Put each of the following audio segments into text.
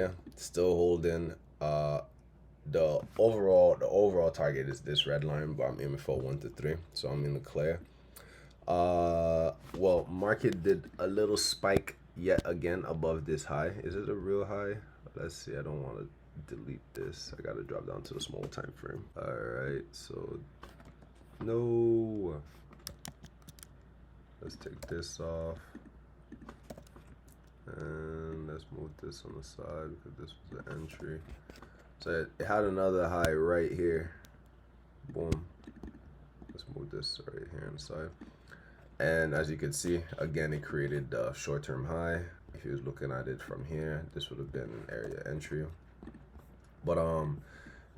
yeah, still holding. The overall target is this red line, but I'm aiming for 1 to 3, so I'm in the clear. Well, market did a little spike yet again above this high. Is it a real high? Let's see. I don't want to delete this. I gotta drop down to a small time frame. All right, so no. Let's take this off. And let's move this on the side because this was the entry. So it had another high right here. Boom. Let's move this right here on the side. And as you can see, again, it created the short-term high. If you was looking at it from here, this would have been an area entry. But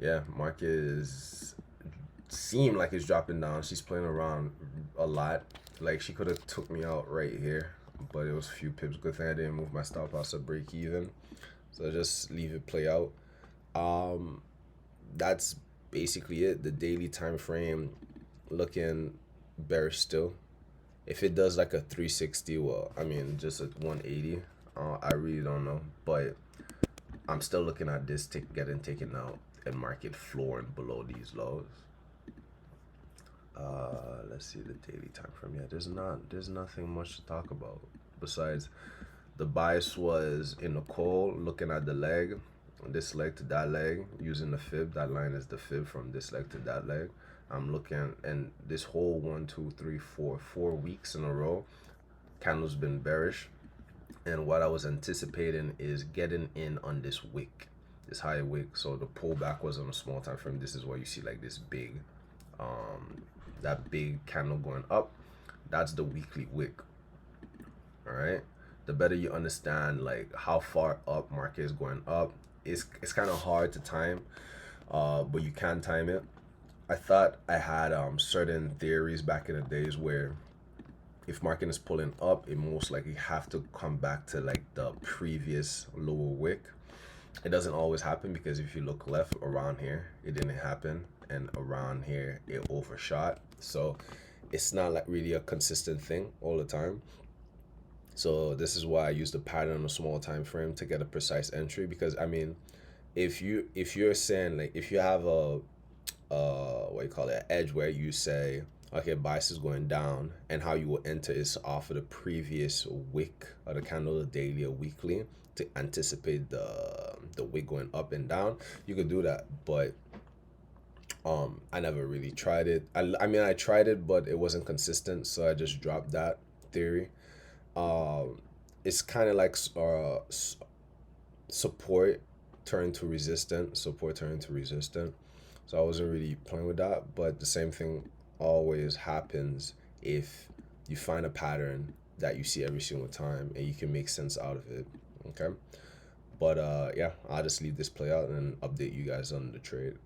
yeah, market is seem like it's dropping down. She's playing around a lot. Like she could have took me out right here, but it was a few pips. Good thing I didn't move my stop loss to break even. So just leave it play out. That's basically it. The daily time frame looking bearish still. If it does like a 360, well, I mean, just a 180, I really don't know. But I'm still looking at this getting taken out and market flooring below these lows. Let's see the daily time frame. Yeah, there's nothing much to talk about besides the bias was in the call, looking at the leg, this leg to that leg, using the fib. That line is the fib from this leg to that leg. I'm looking, and this whole 4 weeks in a row, candle's been bearish. And what I was anticipating is getting in on this wick, this high wick. So the pullback was on a small time frame. This is why you see like this big, that big candle going up. That's the weekly wick. All right. The better you understand like how far up market is going up, it's kind of hard to time, but you can time it. I thought I had certain theories back in the days where if market is pulling up, it most likely have to come back to like the previous lower wick. It doesn't always happen because if you look left around here, it didn't happen, and around here it overshot. So it's not like really a consistent thing all the time. So this is why I use the pattern on a small time frame to get a precise entry. Because I mean, if you're saying like if you have a what you call it, edge where you say okay, bias is going down, and how you will enter is off of the previous wick of the candle, the daily or weekly, to anticipate the wick going up and down. You could do that, but I never really tried it. I mean I tried it, but it wasn't consistent, so I just dropped that theory. It's kind of like support turn to resistant, support turn to resistant. So I wasn't really playing with that, but the same thing always happens if you find a pattern that you see every single time and you can make sense out of it. Okay. But yeah, I'll just leave this play out and update you guys on the trade.